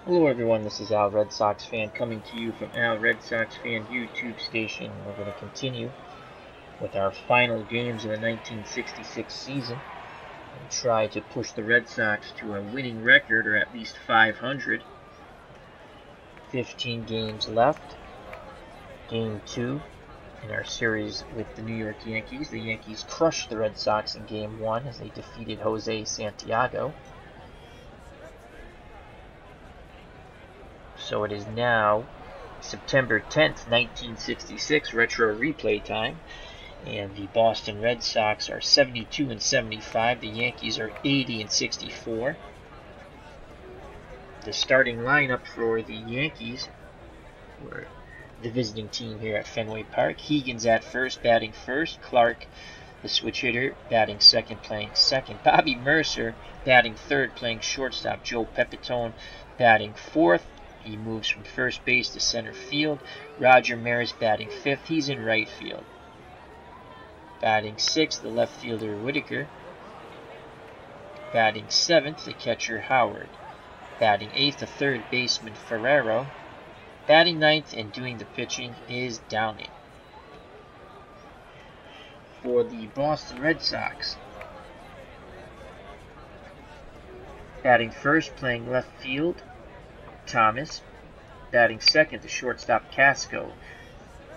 Hello everyone, this is Al Red Sox Fan coming to you from Al Red Sox Fan YouTube station. We're going to continue with our final games of the 1966 season and try to push the Red Sox to a winning record, or at least 500. 15 games left. Game 2 in our series with the New York Yankees. The Yankees crushed the Red Sox in Game 1 as they defeated Jose Santiago. So it is now September 10th, 1966, retro replay time, and the Boston Red Sox are 72 and 75. The Yankees are 80 and 64. The starting lineup for the Yankees, were the visiting team here at Fenway Park. Higgins at first, batting first. Clark, the switch hitter, batting second, playing second. Bobby Mercer, batting third, playing shortstop. Joe Pepitone, batting fourth. He moves from first base to center field. Roger Maris batting fifth. He's in right field. Batting sixth, the left fielder Whitaker. Batting seventh, the catcher Howard. Batting eighth, the third baseman Ferrero. Batting ninth and doing the pitching is Downing. For the Boston Red Sox, batting first, playing left field, Thomas. Batting second, the shortstop Casco.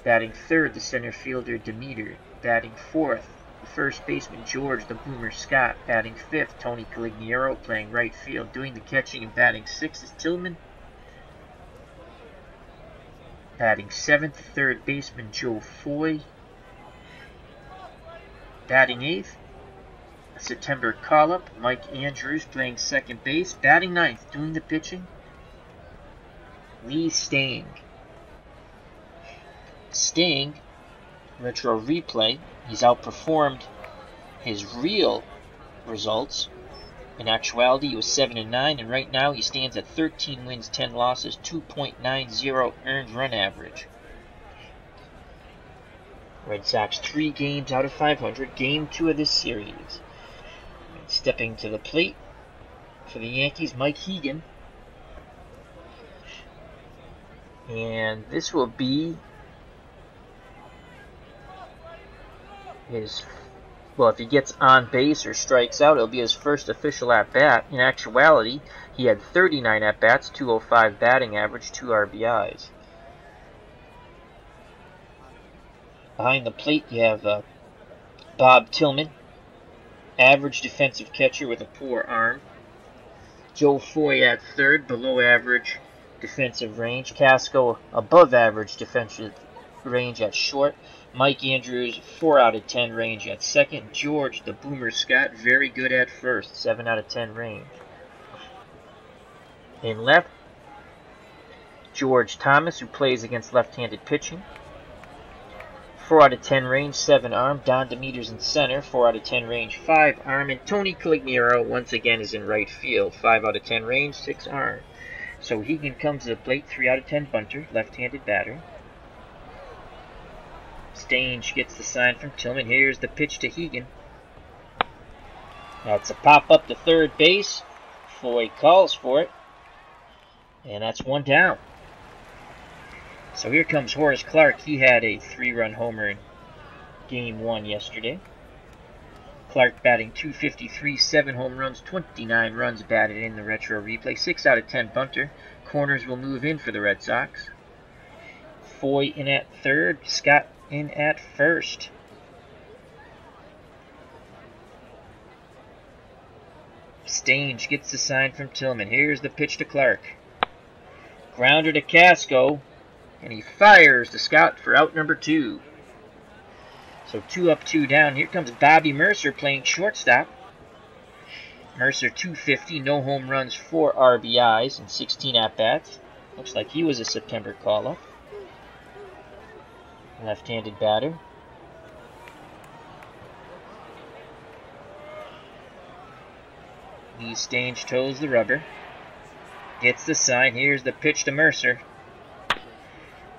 Batting third, the center fielder Demeter. Batting fourth, the first baseman George the Boomer Scott. Batting fifth, Tony Caligiero, playing right field. Doing the catching and batting sixth is Tillman. Batting seventh, the third baseman Joe Foy. Batting eighth, a September call-up, Mike Andrews, playing second base. Batting ninth, doing the pitching, Lee Stang. Stang, retro replay, he's outperformed his real results. In actuality, he was 7-9, and right now he stands at 13 wins, 10 losses, 2.90 earned run average. Red Sox 3 games out of 500, game 2 of this series. Stepping to the plate for the Yankees, Mike Hegan. And this will be his, well, if he gets on base or strikes out, it'll be his first official at-bat. In actuality, he had 39 at-bats, 205 batting average, 2 RBIs. Behind the plate, you have Bob Tillman, average defensive catcher with a poor arm. Joe Foy at third, below average defensive range. Casco, above average defensive range at short. Mike Andrews, 4 out of 10 range at second. George the Boomer Scott, very good at first, 7 out of 10 range. In left, George Thomas, who plays against left-handed pitching. 4 out of 10 range, 7 arm. Don Demeters in center, 4 out of 10 range, 5 arm. And Tony Caligiero once again is in right field, 5 out of 10 range, 6 arm. So Hegan comes to the plate, 3 out of 10 bunter, left-handed batter. Stange gets the sign from Tillman. Here's the pitch to Hegan. That's a pop-up to third base. Foy calls for it. And that's 1 down. So here comes Horace Clarke. He had a 3-run homer in Game 1 yesterday. Clarke batting .253, 7 home runs, 29 runs batted in the retro replay, 6 out of 10 bunter. Corners will move in for the Red Sox. Foy in at third, Scott in at first. Stange gets the sign from Tillman. Here's the pitch to Clarke. Grounder to Casco, and he fires to Scott for out number 2. So 2 up, 2 down. Here comes Bobby Mercer playing shortstop. Mercer .250, no home runs, 4 RBIs, and 16 at-bats. Looks like he was a September call-up. Left-handed batter. Lee Stange toes the rubber. Gets the sign. Here's the pitch to Mercer.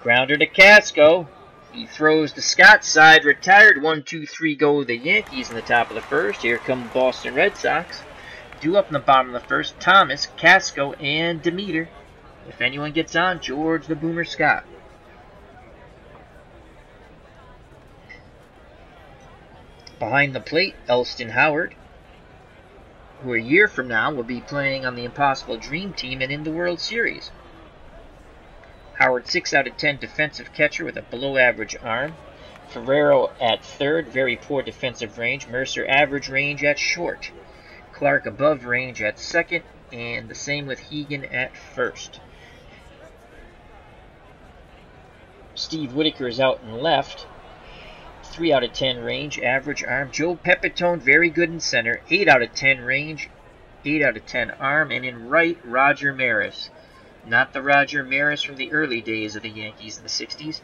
Grounder to Casco. He throws to Scott's side, retired. 1-2-3 go the Yankees in the top of the first. Here come the Boston Red Sox. Due up in the bottom of the first, Thomas, Casco, and Demeter. If anyone gets on, George the Boomer Scott. Behind the plate, Elston Howard, who a year from now will be playing on the Impossible Dream Team and in the World Series. Howard, 6 out of 10 defensive catcher with a below-average arm. Ferrero at third, very poor defensive range. Mercer, average range at short. Clark, above range at second, and the same with Hegan at first. Steve Whitaker is out in left. 3 out of 10 range, average arm. Joe Pepitone, very good in center. 8 out of 10 range, 8 out of 10 arm. And in right, Roger Maris. Not the Roger Maris from the early days of the Yankees in the 60s.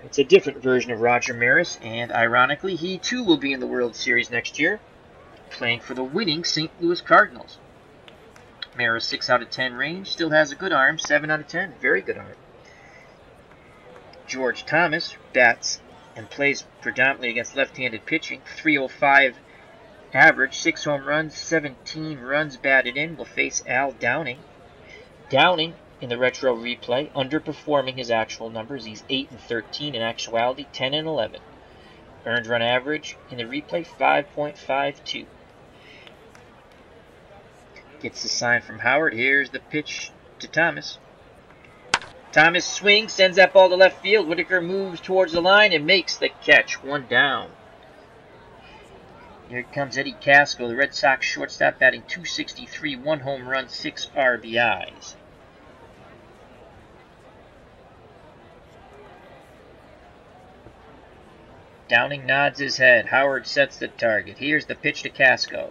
It's a different version of Roger Maris, and ironically, he too will be in the World Series next year, playing for the winning St. Louis Cardinals. Maris, 6 out of 10 range, still has a good arm, 7 out of 10, very good arm. George Thomas bats and plays predominantly against left-handed pitching, 305 average, 6 home runs, 17 runs batted in, will face Al Downing. Downing, in the retro replay, underperforming his actual numbers. He's 8 and 13 in actuality, 10 and 11. Earned run average in the replay, 5.52. Gets the sign from Howard. Here's the pitch to Thomas. Thomas swings, sends that ball to left field. Whitaker moves towards the line and makes the catch. 1 down. Here comes Eddie Casco, the Red Sox shortstop, batting .263, 1 home run, 6 RBIs. Downing nods his head. Howard sets the target. Here's the pitch to Casco.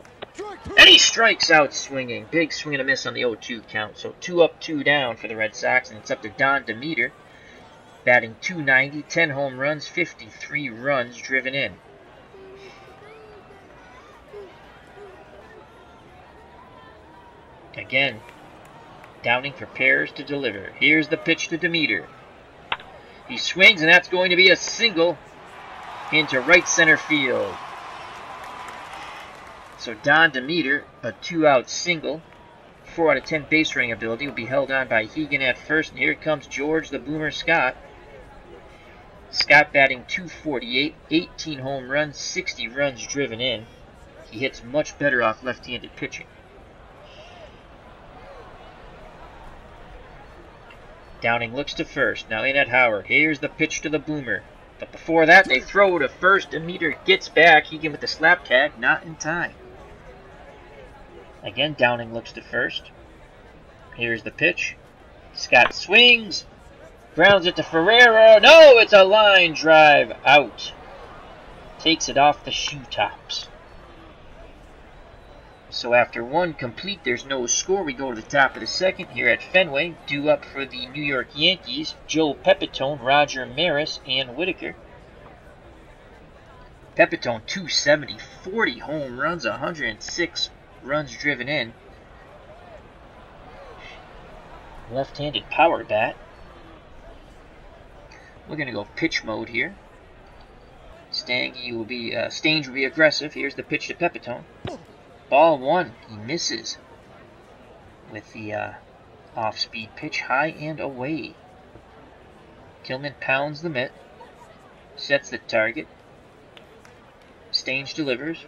And he strikes out swinging. Big swing and a miss on the 0-2 count. So 2 up, 2 down for the Red Sox, and it's up to Don Demeter, batting .290, 10 home runs, 53 runs driven in. Again, Downing prepares to deliver. Here's the pitch to Demeter. He swings, and that's going to be a single into right center field. So Don Demeter, a 2-out single, 4 out of 10 base running ability, will be held on by Hegan at first. And here comes George the Boomer Scott. Scott batting .248, 18 home runs, 60 runs driven in. He hits much better off left-handed pitching. Downing looks to first. Now in at Howard. Here's the pitch to the Boomer. But before that, they throw to first. Demeter gets back. Hegan with the slap tag. Not in time. Again, Downing looks to first. Here's the pitch. Scott swings. Grounds it to Ferrero. No, it's a line drive out. Takes it off the shoe tops. So after 1 complete, there's no score. We go to the top of the second here at Fenway. Due up for the New York Yankees, Joe Pepitone, Roger Maris, and Whitaker. Pepitone, .270, 40 home runs, 106 runs driven in. Left-handed power bat. We're going to go pitch mode here. Stange will be aggressive. Here's the pitch to Pepitone. Ball 1. He misses with the off-speed pitch, high and away. Tillman pounds the mitt. Sets the target. Stange delivers.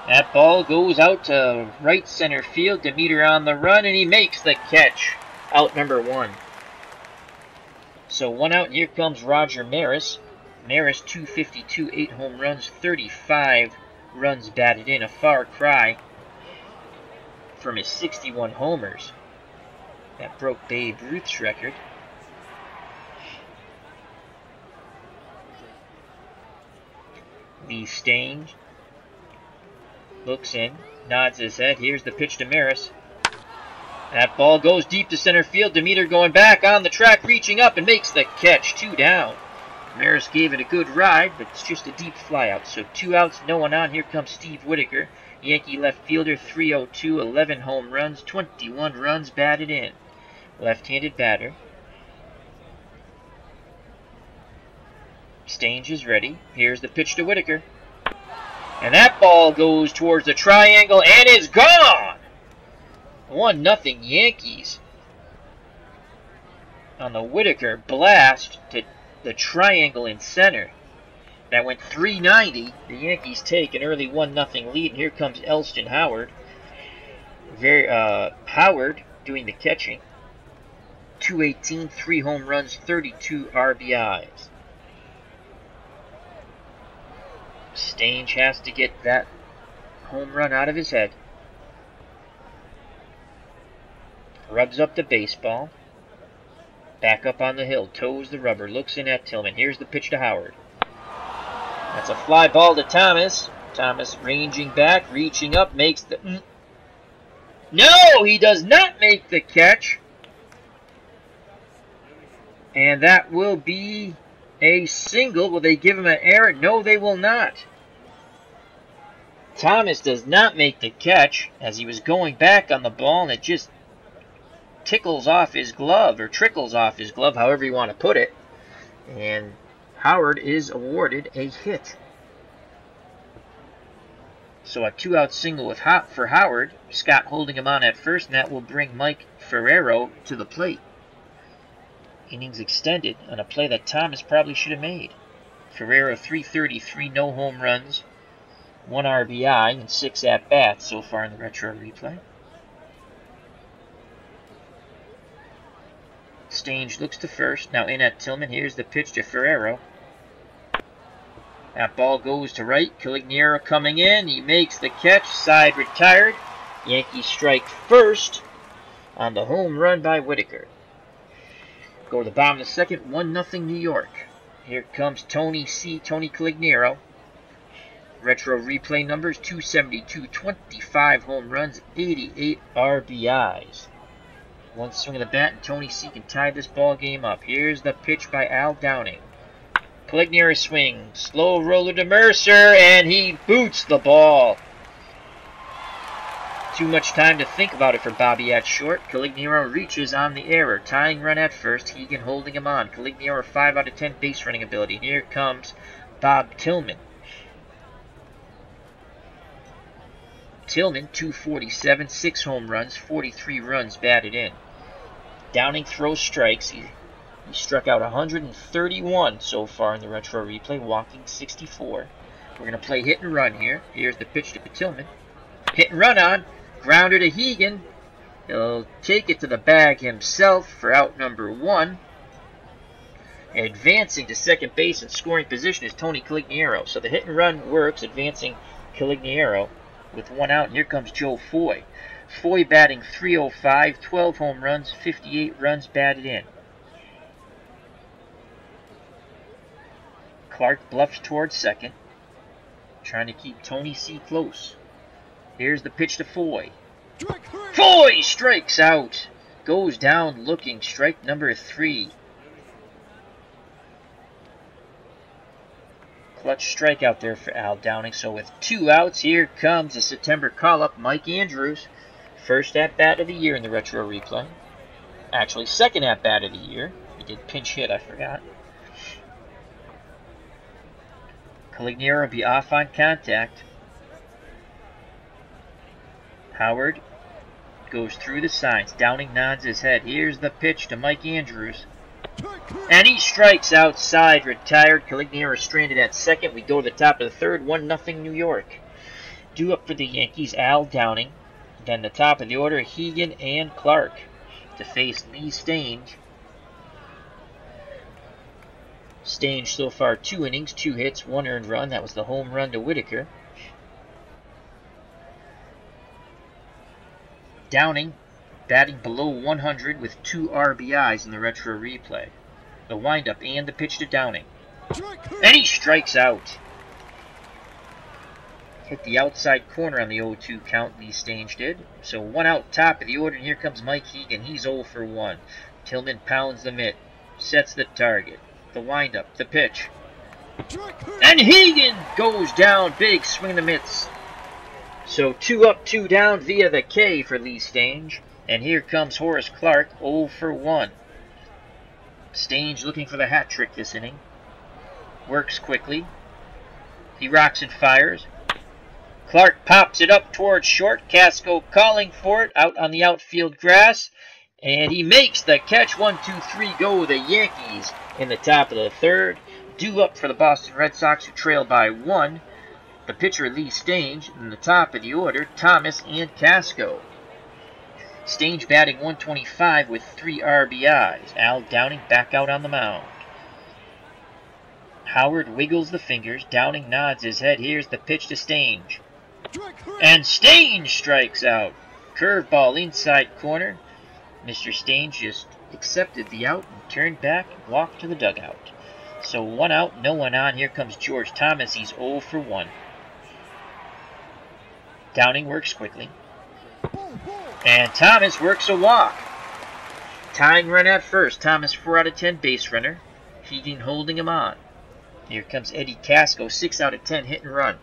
That ball goes out to right center field. Demeter on the run, and he makes the catch. Out number 1. So 1 out, and here comes Roger Maris. Maris, .252, 8 home runs, 35 runs batted in. A far cry from his 61 homers. That broke Babe Ruth's record. Lee Stange looks in, nods his head. Here's the pitch to Maris. That ball goes deep to center field. Demeter going back on the track, reaching up, and makes the catch. 2 down. Maris gave it a good ride, but it's just a deep flyout. So 2 outs, no one on. Here comes Steve Whitaker, Yankee left fielder, .302, 11 home runs, 21 runs batted in. Left-handed batter. Stange is ready. Here's the pitch to Whitaker. And that ball goes towards the triangle and is gone! 1-0 Yankees on the Whitaker blast to the triangle in center. That went 390. The Yankees take an early 1-0 lead. And here comes Elston Howard. Howard doing the catching. 218, 3 home runs, 32 RBIs. Stange has to get that home run out of his head. Rubs up the baseball. Back up on the hill. Toes the rubber. Looks in at Tillman. Here's the pitch to Howard. That's a fly ball to Thomas. Thomas ranging back, reaching up, makes the... No! He does not make the catch. And that will be a single. Will they give him an error? No, they will not. Thomas does not make the catch as he was going back on the ball, and it just tickles off his glove, or trickles off his glove, however you want to put it. And Howard is awarded a hit. So a 2-out single for Howard. Scott holding him on at first, and that will bring Mike Ferrero to the plate. Innings extended on a play that Thomas probably should have made. Ferrero 333, no home runs, 1 RBI, and 6 at-bats so far in the retro replay. Stange looks to first. Now in at Tillman. Here's the pitch to Ferrero. That ball goes to right. Calignero coming in. He makes the catch. Side retired. Yankees strike first on the home run by Whitaker. Go to the bottom of the second. 1-0 New York. Here comes Tony Calignero. Retro replay numbers 272, 25 home runs, 88 RBIs. One swing of the bat, and Tony C can tie this ball game up. Here's the pitch by Al Downing. Calignero swing, slow roller to Mercer, and he boots the ball. Too much time to think about it for Bobby at short. Calignero reaches on the error, tying run at first. Hegan holding him on. Calignero 5 out of 10 base running ability. Here comes Bob Tillman. Tillman 247, 6 home runs, 43 runs batted in. Downing throws strikes. He struck out 131 so far in the retro replay, walking 64. We're going to play hit and run here. Here's the pitch to Tillman. Hit and run on. Grounder to Hegan. He'll take it to the bag himself for out number 1. Advancing to second base and scoring position is Tony Calignero. So the hit and run works, advancing Calignero with 1 out. And here comes Joe Foy. Foy batting .305, 12 home runs, 58 runs batted in. Clark bluffs towards second, trying to keep Tony C close. Here's the pitch to Foy. Foy strikes out. Goes down looking. Strike number 3. Clutch strikeout there for Al Downing. So with 2 outs, here comes the September call-up, Mike Andrews. First at-bat of the year in the retro replay. Actually, second at-bat of the year. He did pinch hit, I forgot. Calignero will be off on contact. Howard goes through the signs. Downing nods his head. Here's the pitch to Mike Andrews. And he strikes outside, retired. Calignero stranded at second. We go to the top of the third. 1-0 New York. Due up for the Yankees, Al Downing. Then the top of the order, Hegan and Clark to face Lee Stange. Stange so far 2 innings, 2 hits, 1 earned run. That was the home run to Whitaker. Downing batting below 100 with 2 RBIs in the retro replay. The windup and the pitch to Downing. And he strikes out. Hit the outside corner on the 0-2 count, Lee Stange did. So 1 out top of the order, and here comes Mike Hegan. He's 0 for 1. Tillman pounds the mitt, sets the target. The windup, the pitch. And Hegan goes down, big swing of the mitts. So 2 up, 2 down via the K for Lee Stange. And here comes Horace Clark, 0 for 1. Stange looking for the hat trick this inning. Works quickly. He rocks and fires. Clark pops it up towards short. Casco calling for it out on the outfield grass. And he makes the catch. 1, 2, 3 go the Yankees in the top of the third. Due up for the Boston Red Sox, who trail by 1. The pitcher Lee Stange. In the top of the order, Thomas and Casco. Stange batting 125 with 3 RBIs. Al Downing back out on the mound. Howard wiggles the fingers. Downing nods his head. Here's the pitch to Stange. And Stange strikes out. Curveball inside corner. Mr. Stange just accepted the out and turned back and walked to the dugout. So 1 out, no one on. Here comes George Thomas. He's 0 for 1. Downing works quickly. And Thomas works a walk. Tying run at first. Thomas 4 out of 10 base runner. Heating holding him on. Here comes Eddie Casco. 6 out of 10 hit and run.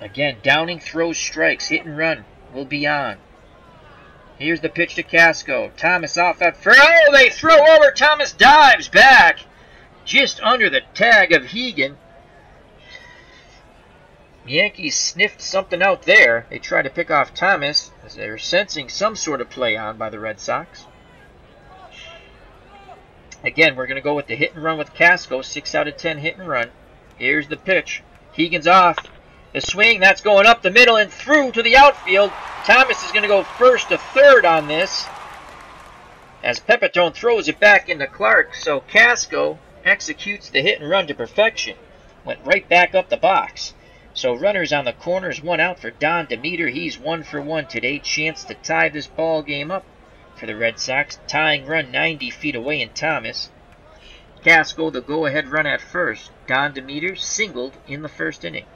Again, Downing throws strikes. Hit and run will be on. Here's the pitch to Casco. Thomas off at first. Oh, they throw over. Thomas dives back. Just under the tag of Hegan. Yankees sniffed something out there. They tried to pick off Thomas as they were sensing some sort of play on by the Red Sox. Again, we're going to go with the hit and run with Casco. 6 out of 10 hit and run. Here's the pitch. Hegan's off. The swing, that's going up the middle and through to the outfield. Thomas is going to go first to third on this as Pepitone throws it back into Clark. So Casco executes the hit and run to perfection. Went right back up the box. So runners on the corners, 1 out for Don Demeter. He's 1 for 1 today. Chance to tie this ball game up for the Red Sox. Tying run 90 feet away in Thomas. Casco the go-ahead run at first. Don Demeter singled in the first inning.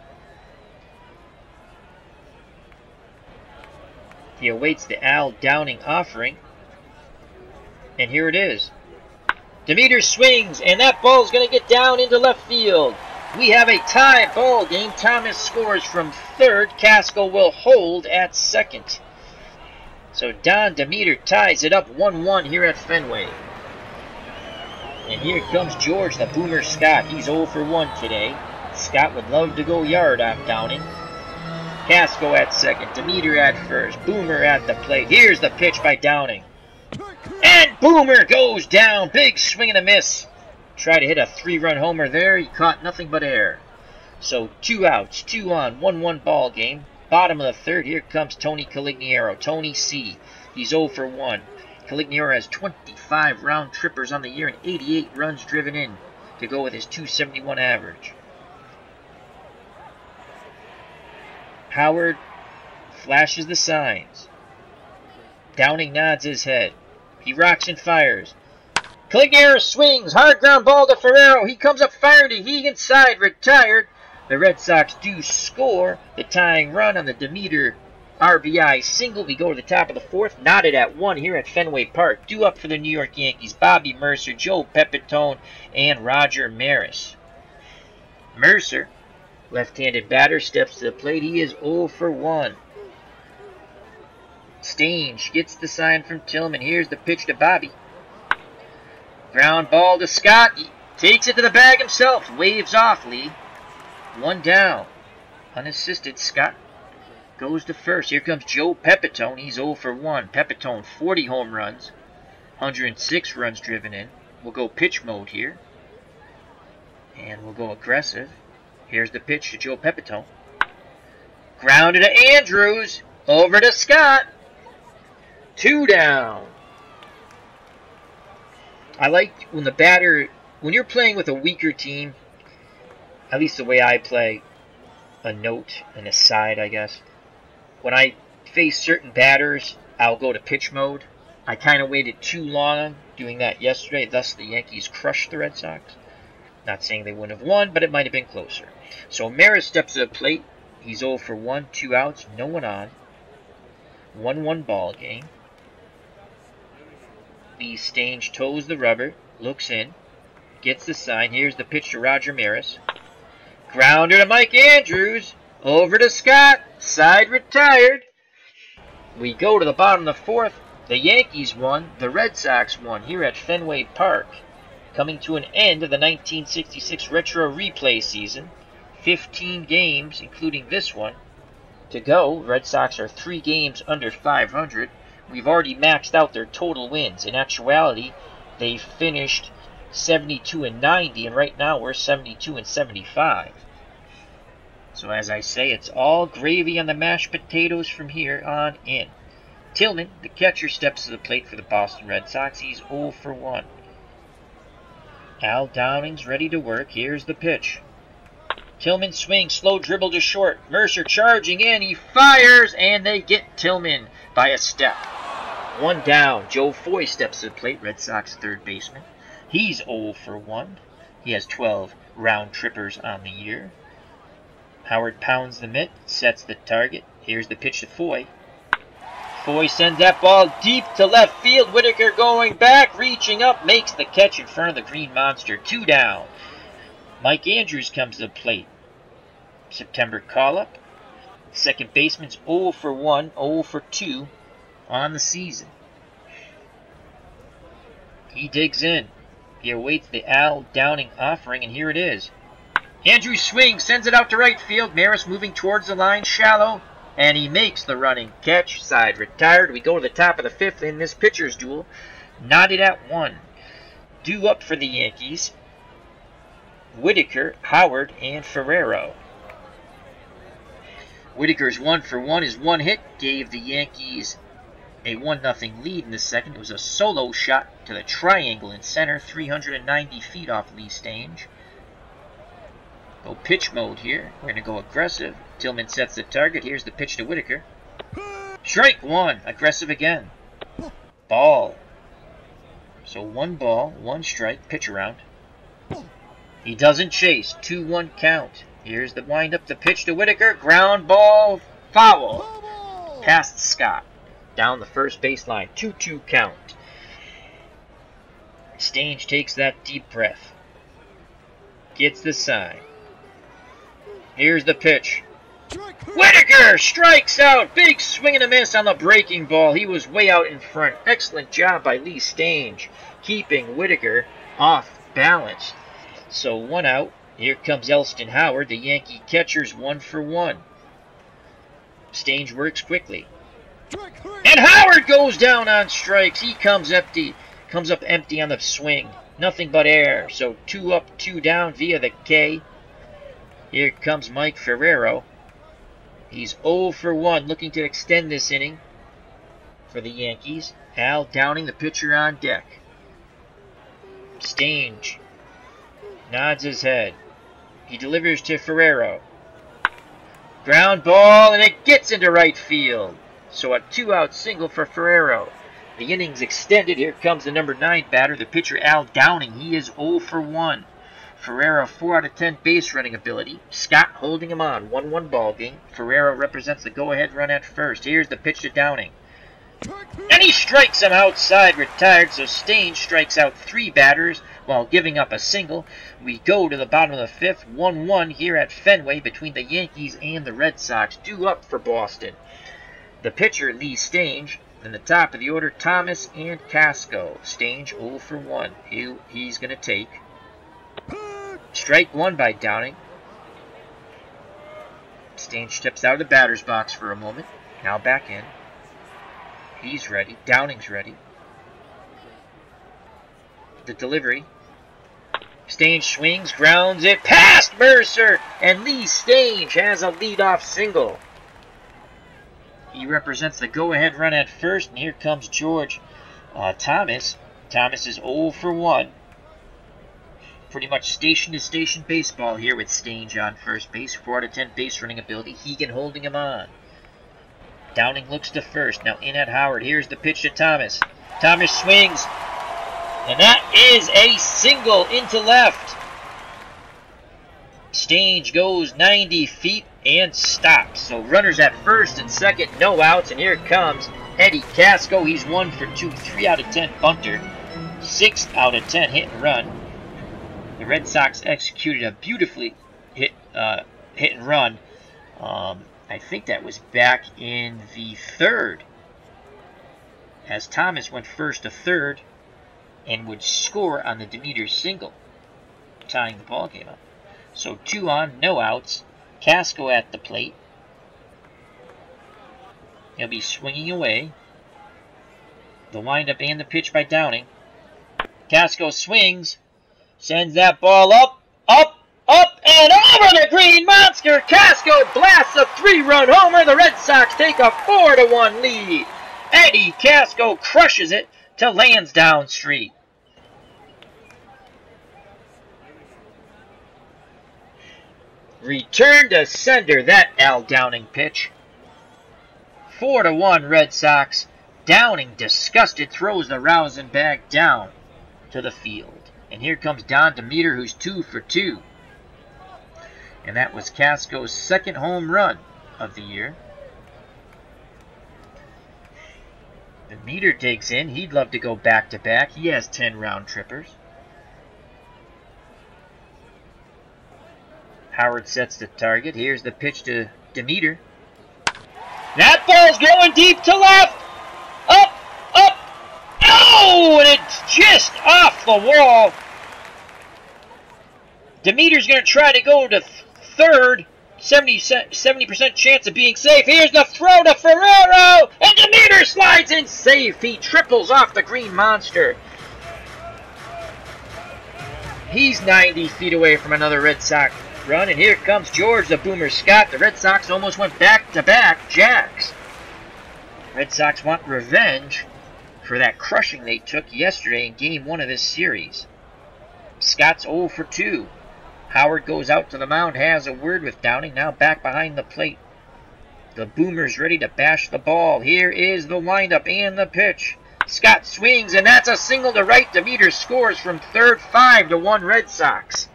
He awaits the Al Downing offering. And here it is. Demeter swings, and that ball's going to get down into left field. We have a tie ball game. Thomas scores from third. Casco will hold at second. So Don Demeter ties it up 1-1 here at Fenway. And here comes George the Boomer Scott. He's 0 for 1 today. Scott would love to go yard on Downing. Casco at second, Demeter at first, Boomer at the plate. Here's the pitch by Downing. And Boomer goes down. Big swing and a miss. Tried to hit a 3-run homer there. He caught nothing but air. So 2 outs, 2 on, 1-1 ball game. Bottom of the third, here comes Tony Calignero. Tony C. He's 0 for 1. Calignero has 25 round trippers on the year and 88 runs driven in to go with his .271 average. Howard flashes the signs. Downing nods his head. He rocks and fires. Calignero swings. Hard ground ball to Ferrero. He comes up firing to Hegan's side. Retired. The Red Sox do score the tying run on the Demeter RBI single. We go to the top of the fourth. Knotted at 1 here at Fenway Park. Due up for the New York Yankees. Bobby Mercer, Joe Pepitone, and Roger Maris. Mercer, left-handed batter, steps to the plate. He is 0 for 1. Stange gets the sign from Tillman. Here's the pitch to Bobby. Ground ball to Scott. He takes it to the bag himself. Waves off Lee. 1 down. Unassisted, Scott goes to first. Here comes Joe Pepitone. He's 0 for 1. Pepitone, 40 home runs. 106 runs driven in. We'll go pitch mode here. And we'll go aggressive. Here's the pitch to Joe Pepitone. Grounded to Andrews. Over to Scott. 2 down. I like when the batter, when you're playing with a weaker team, at least the way I play, a note, an aside, I guess. When I face certain batters, I'll go to pitch mode. I kind of waited too long doing that yesterday, thus the Yankees crushed the Red Sox. Not saying they wouldn't have won, but it might have been closer. So Maris steps to the plate. He's 0 for 1, 2 outs, no one on. 1-1 ball game. Lee Stange toes the rubber, looks in, gets the sign. Here's the pitch to Roger Maris. Grounder to Mike Andrews. Over to Scott. Side retired. We go to the bottom of the fourth. The Yankees won. The Red Sox won here at Fenway Park. Coming to an end of the 1966 retro replay season. 15 games, including this one, to go. Red Sox are 3 games under 500. We've already maxed out their total wins. In actuality, they finished 72-90, and right now we're 72-75. So as I say, it's all gravy on the mashed potatoes from here on in. Tillman, the catcher, steps to the plate for the Boston Red Sox. He's 0 for 1. Al Downing's ready to work. Here's the pitch. Tillman swings, slow dribble to short. Mercer charging in, he fires, and they get Tillman by a step. 1 down. Joe Foy steps to the plate, Red Sox third baseman. He's 0 for 1. He has 12 round trippers on the year. Howard pounds the mitt, sets the target. Here's the pitch to Foy. Foy sends that ball deep to left field. Whitaker going back, reaching up, makes the catch in front of the Green Monster. 2 down. Mike Andrews comes to the plate. September call-up. Second baseman's 0 for 1, 0 for 2 on the season. He digs in. He awaits the Al Downing offering, and here it is. Andrews swings, sends it out to right field. Maris moving towards the line, shallow, and he makes the running catch. Side retired. We go to the top of the 5th in this pitcher's duel. Knotted at 1. Due up for the Yankees, Whitaker, Howard, and Ferrero. Whitaker's 1 for 1. His 1 hit gave the Yankees a 1-0 lead in the second. It was a solo shot to the triangle in center, 390 feet off Lee Stange. Go pitch mode here. We're going to go aggressive. Tillman sets the target. Here's the pitch to Whitaker. Strike 1. Aggressive again. Ball. So 1 ball, 1 strike. Pitch around. He doesn't chase. 2-1 count. Here's the windup. The pitch to Whitaker. Ground ball. Foul. Past Scott. Down the first baseline. 2-2 count. Stange takes that deep breath. Gets the sign. Here's the pitch. Whitaker strikes out. Big swing and a miss on the breaking ball. He was way out in front. Excellent job by Lee Stange, keeping Whitaker off balance. So 1 out. Here comes Elston Howard. The Yankee catcher's 1 for 1. Stange works quickly. And Howard goes down on strikes. He comes empty. Comes up empty on the swing. Nothing but air. So 2 up, 2 down via the K. Here comes Mike Ferrero. He's 0 for 1, looking to extend this inning for the Yankees. Al Downing, the pitcher, on deck. Stange nods his head. He delivers to Ferrero. Ground ball, and it gets into right field. So a 2-out single for Ferrero. The inning's extended. Here comes the number 9 batter, the pitcher Al Downing. He is 0 for 1. Ferrero 4 out of 10 base running ability. Scott holding him on. 1-1 ball game. Ferrero represents the go-ahead run at first. Here's the pitch to Downing. And he strikes him outside, retired. So Stange strikes out 3 batters while giving up a single. We go to the bottom of the 5th. 1-1 here at Fenway between the Yankees and the Red Sox. Due up for Boston. The pitcher, Lee Stange. In the top of the order, Thomas and Casco. Stange 0 for 1. He's going to take. Strike 1 by Downing. Stange steps out of the batter's box for a moment. Now back in. He's ready. Downing's ready. The delivery. Stange swings, grounds it past Mercer, and Lee Stange has a leadoff single. He represents the go-ahead run at first, and here comes George Thomas. Thomas is 0 for 1. Pretty much station-to-station baseball here with Stange on first base. 4 out of 10 base running ability. Hegan holding him on. Downing looks to first. Now in at Howard. Here's the pitch to Thomas. Thomas swings. And that is a single into left. Stange goes 90 feet and stops. So runners at first and second. No outs. And here comes Eddie Casco. He's 1 for 2. 3 out of 10 bunter. 6 out of 10 hit and run. The Red Sox executed a beautifully hit and run. I think that was back in the 3rd, as Thomas went first to third and would score on the Demeter single, tying the ball game up. So 2 on, no outs. Casco at the plate. He'll be swinging away. The windup and the pitch by Downing. Casco swings. Sends that ball up, up, up, and over the green monster. Casco blasts a 3-run homer. The Red Sox take a 4-1 lead. Eddie Casco crushes it to Lansdowne Street. Return to sender, that Al Downing pitch. 4-1 Red Sox. Downing, disgusted, throws the rousing bag down to the field. And here comes Don Demeter, who's 2 for 2. And that was Casco's second home run of the year. Demeter digs in. He'd love to go back-to-back. He has 10 round trippers. Howard sets the target. Here's the pitch to Demeter. That ball's going deep to left. Up, up. Oh, and it's just off the wall. Demeter's going to try to go to third. 70% chance of being safe. Here's the throw to Ferrero. And Demeter slides in safe. He triples off the green monster. He's 90 feet away from another Red Sox run. And here comes George the Boomer Scott. The Red Sox almost went back-to-back jacks. Red Sox want revenge for that crushing they took yesterday in Game 1 of this series. Scott's 0 for 2. Howard goes out to the mound, has a word with Downing, now back behind the plate. The Boomer's ready to bash the ball. Here is the windup and the pitch. Scott swings, and that's a single to right. Demeter scores from third. 5-1 Red Sox.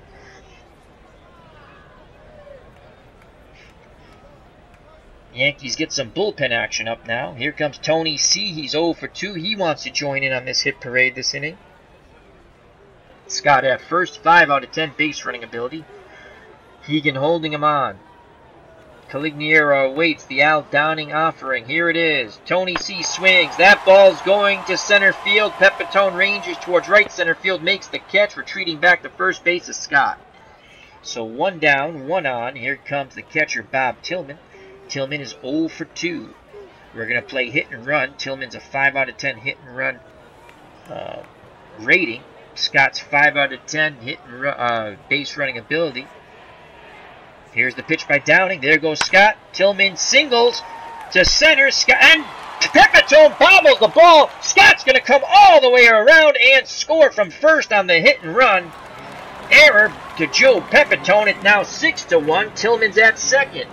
Yankees get some bullpen action up now. Here comes Tony C. He's 0 for 2. He wants to join in on this hit parade this inning. Scott at first, 5 out of 10 base running ability. Hegan holding him on. Caligiero awaits the Al Downing offering. Here it is. Tony C. swings. That ball's going to center field. Pepitone ranges towards right center field, makes the catch. Retreating back to first base is Scott. So 1 down, 1 on. Here comes the catcher, Bob Tillman. Tillman is 0 for 2. We're going to play hit and run. Tillman's a 5 out of 10 hit and run rating. Scott's 5 out of 10 hit and base running ability. Here's the pitch by Downing. There goes Scott. Tillman singles to center. Scott and Pepitone bobbles the ball. Scott's going to come all the way around and score from first on the hit and run. Error to Joe Pepitone. It's now 6-1. Tillman's at second.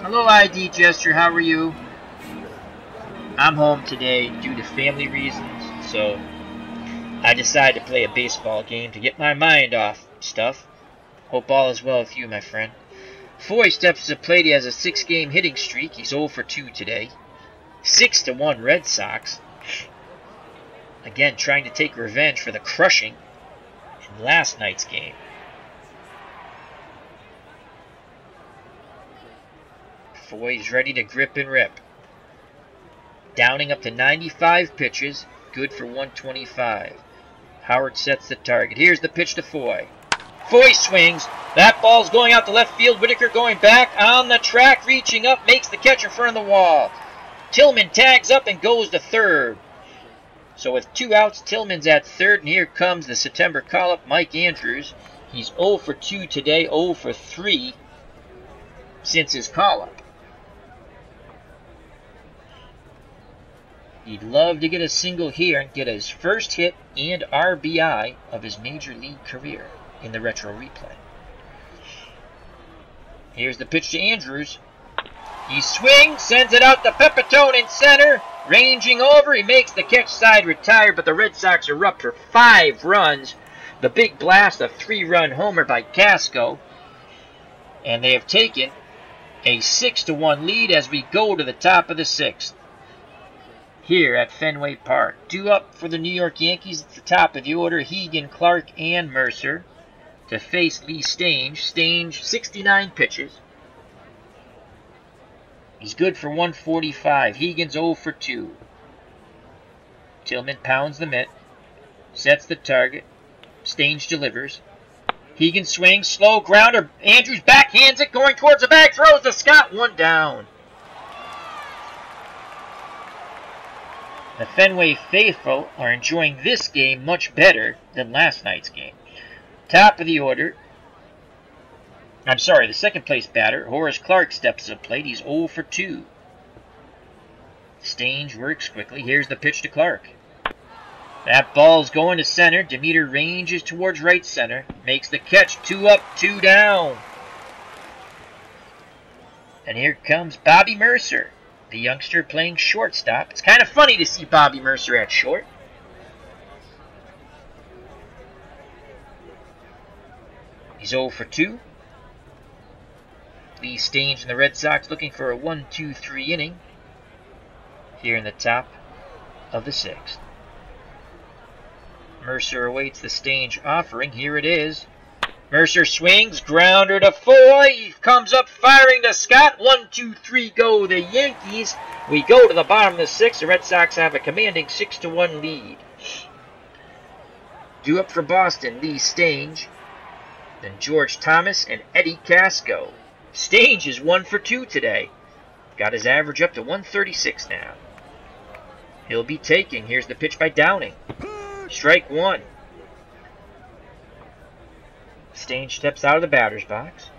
Hello, ID Gesture. How are you? I'm home today due to family reasons, so I decided to play a baseball game to get my mind off stuff. Hope all is well with you, my friend. Foy steps to the plate. He has a 6-game hitting streak. He's 0 for 2 today. 6-1 Red Sox. Again, trying to take revenge for the crushing in last night's game. Foy's ready to grip and rip. Downing up to 95 pitches, good for 125. Howard sets the target. Here's the pitch to Foy. Foy swings. That ball's going out to left field. Whitaker going back on the track, reaching up, makes the catch in front of the wall. Tillman tags up and goes to third. So with 2 outs, Tillman's at third, and here comes the September call-up, Mike Andrews. He's 0 for 2 today, 0 for 3 since his call-up. He'd love to get a single here and get his first hit and RBI of his major league career in the retro replay. Here's the pitch to Andrews. He swings, sends it out to Pepitone in center. Ranging over, he makes the catch, side retired, but the Red Sox are up for 5 runs. The big blast, a 3-run homer by Casco. And they have taken a 6-1 lead as we go to the top of the 6th. Here at Fenway Park. Due up for the New York Yankees at the top of the order, Hegan, Clark, and Mercer to face Lee Stange. Stange, 69 pitches. He's good for 145. Hegan's 0 for 2. Tillman pounds the mitt. Sets the target. Stange delivers. Hegan swings. Slow grounder. Andrews backhands it. Going towards the bag. Throws to Scott. 1 down. The Fenway faithful are enjoying this game much better than last night's game. Top of the order. I'm sorry, the second place batter, Horace Clark, steps to the plate. He's 0 for 2. Stange works quickly. Here's the pitch to Clark. That ball's going to center. Demeter ranges towards right center. Makes the catch. 2 up, 2 down. And here comes Bobby Mercer, the youngster playing shortstop. It's kind of funny to see Bobby Mercer at short. He's 0 for 2. Lee Stange and the Red Sox looking for a 1-2-3 inning here in the top of the 6th. Mercer awaits the Stange offering. Here it is. Mercer swings, grounder to Foy. Comes up firing to Scott. 1-2-3 go the Yankees. We go to the bottom of the 6th. The Red Sox have a commanding 6-1 lead. Due up for Boston, Lee Stange. Then George Thomas and Eddie Casco. Stange is 1 for 2 today. Got his average up to 136 now. He'll be taking. Here's the pitch by Downing. Strike 1. Stange steps out of the batter's box.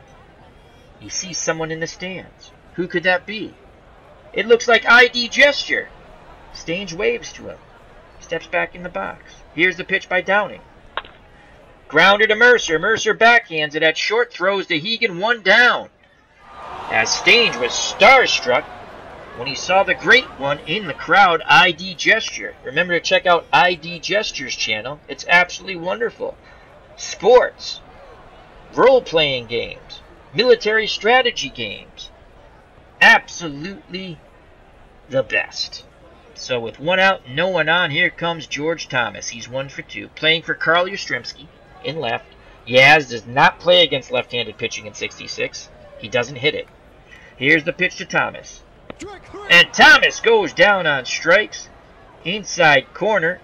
He sees someone in the stands. Who could that be? It looks like ID gesture. Stange waves to him. Steps back in the box. Here's the pitch by Downing. Grounder to Mercer. Mercer backhands it at short. Throws to Hegan. 1 down. As Stange was starstruck when he saw the great one in the crowd, ID Gesture. Remember to check out ID Gesture's channel. It's absolutely wonderful. Sports, role-playing games, military strategy games. Absolutely the best. So with 1 out, no one on, here comes George Thomas. He's 1 for 2. Playing for Carl Yastrzemski in left. Yaz does not play against left-handed pitching in 66. He doesn't hit it. Here's the pitch to Thomas. And Thomas goes down on strikes. Inside corner.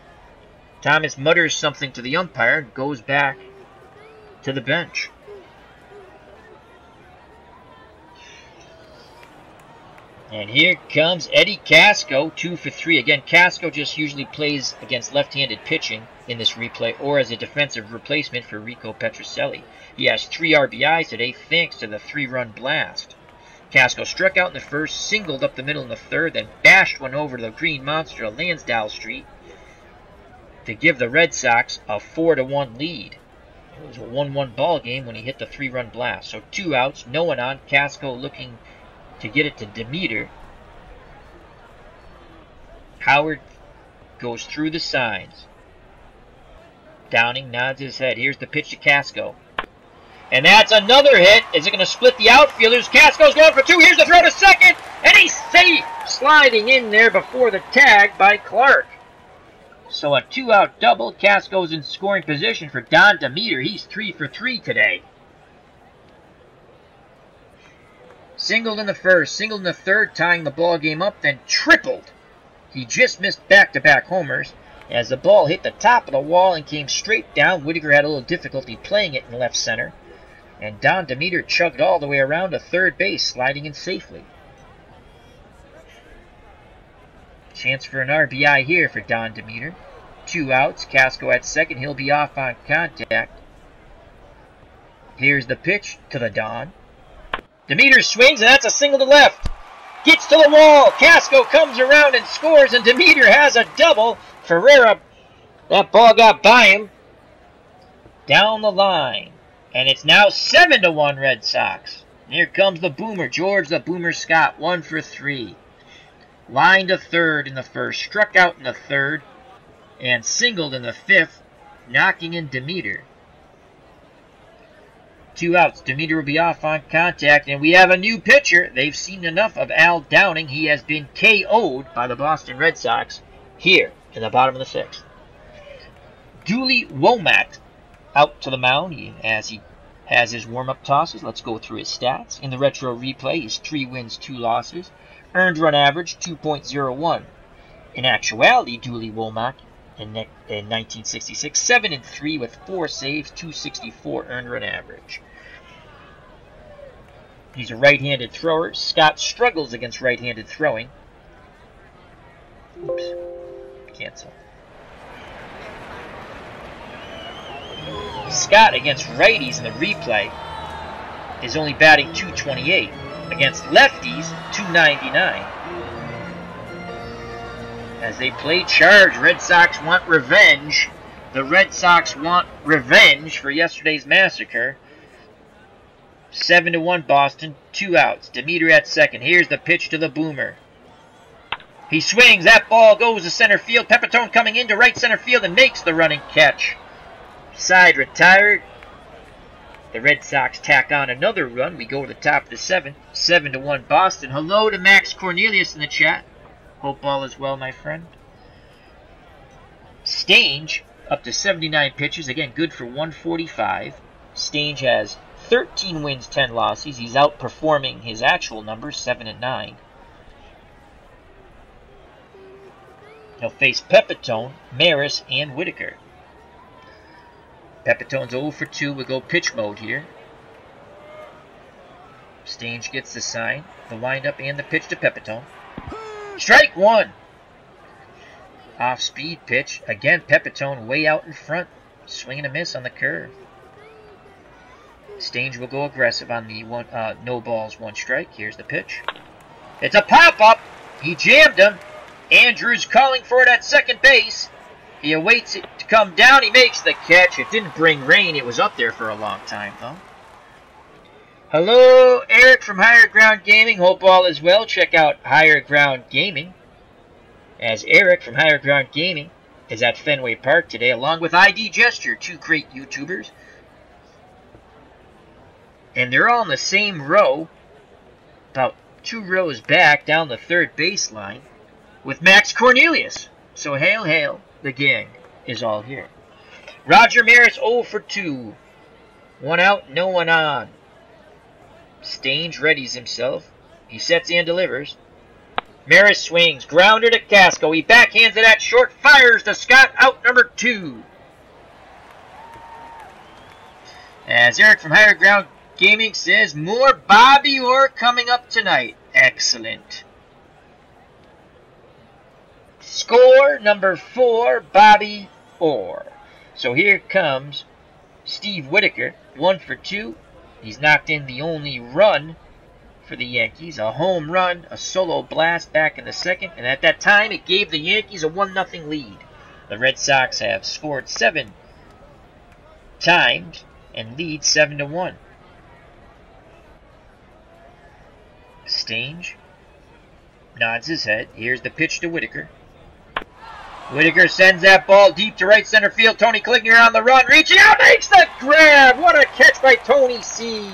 Thomas mutters something to the umpire and goes back to the bench. And here comes Eddie Casco, 2 for 3. Again, Casco just usually plays against left-handed pitching in this replay or as a defensive replacement for Rico Petrocelli. He has 3 RBIs today thanks to the 3-run blast. Casco struck out in the first, singled up the middle in the third, then bashed one over to the Green Monster of Lansdowne Street to give the Red Sox a 4-1 lead. It was a 1-1 ball game when he hit the 3-run blast. So 2 outs, no one on. Casco looking to get it to Demeter. Howard goes through the signs. Downing nods his head. Here's the pitch to Casco. And that's another hit. Is it going to split the outfielders? Casco's going for 2. Here's the throw to second. And he's safe. Sliding in there before the tag by Clark. So a 2-out double. Casco's in scoring position for Don Demeter. He's 3 for 3 today. Singled in the first. Singled in the third. Tying the ball game up. Then tripled. He just missed back-to-back homers. As the ball hit the top of the wall and came straight down. Whitaker had a little difficulty playing it in left center. And Don Demeter chugged all the way around to third base, sliding in safely. Chance for an RBI here for Don Demeter. 2 outs. Casco at second. He'll be off on contact. Here's the pitch to the Don. Demeter swings, and that's a single to left. Gets to the wall. Casco comes around and scores, and Demeter has a double. Ferreira, that ball got by him. Down the line. And it's now 7-1 Red Sox. And here comes the Boomer. George the Boomer Scott, 1 for 3. Lined to third in the first. Struck out in the third. And singled in the fifth. Knocking in Demeter. 2 outs. Demeter will be off on contact. And we have a new pitcher. They've seen enough of Al Downing. He has been KO'd by the Boston Red Sox here in the bottom of the 6th. Dooley Womack out to the mound as he has his warm-up tosses. Let's go through his stats. In the retro replay, he's 3 wins, 2 losses. Earned run average, 2.01. In actuality, Dooley Womack in 1966. 7-3 with 4 saves, 264 earned run average. He's a right-handed thrower. Scott struggles against right-handed throwing. Oops. Cancel. Scott against righties in the replay is only batting .228. Against lefties, .299. As they play charge, Red Sox want revenge. The Red Sox want revenge for yesterday's massacre. 7-1 Boston, 2 outs. Demeter at second. Here's the pitch to the boomer. He swings. That ball goes to center field. Pepitone coming into right center field and makes the running catch. Side retired. The Red Sox tack on another run. We go to the top of the 7th. 7-1 Boston. Hello to Max Cornelius in the chat. Hope all is well, my friend. Stange up to 79 pitches. Again, good for 145. Stange has 13 wins, 10 losses. He's outperforming his actual numbers, 7-9. He'll face Pepitone, Maris, and Whitaker. Pepitone's 0 for 2. We'll go pitch mode here. Stange gets the sign, the windup, and the pitch to Pepitone. Strike 1. Off-speed pitch. Again, Pepitone way out in front. Swing and a miss on the curve. Stange will go aggressive on the no balls, 1 strike. Here's the pitch. It's a pop-up. He jammed him. Andrews calling for it at second base. He awaits it to come down. He makes the catch. It didn't bring rain. It was up there for a long time, though. Hello, Eric from Higher Ground Gaming. Hope all is well. Check out Higher Ground Gaming, as Eric from Higher Ground Gaming is at Fenway Park today, along with ID Gesture, 2 great YouTubers. And they're all in the same row, about 2 rows back down the third baseline, with Max Cornelius. So hail, hail, the gang is all here. Roger Maris 0 for 2. 1 out, no one on. Stange readies himself. He sets and delivers. Maris swings. Grounder to Casco. He backhands it at short. Fires to Scott. Out number 2. As Eric from Higher Ground Gaming says, more Bobby Orr coming up tonight. Excellent. Score number 4, Bobby Orr. So here comes Steve Whitaker, 1 for 2. He's knocked in the only run for the Yankees. A home run, a solo blast back in the 2nd. And at that time, it gave the Yankees a 1-0 lead. The Red Sox have scored 7 times and lead 7-1. Stange nods his head. Here's the pitch to Whitaker. Whitaker sends that ball deep to right center field. Tony Kligner on the run, reaching out, makes the grab. What a catch by Tony C.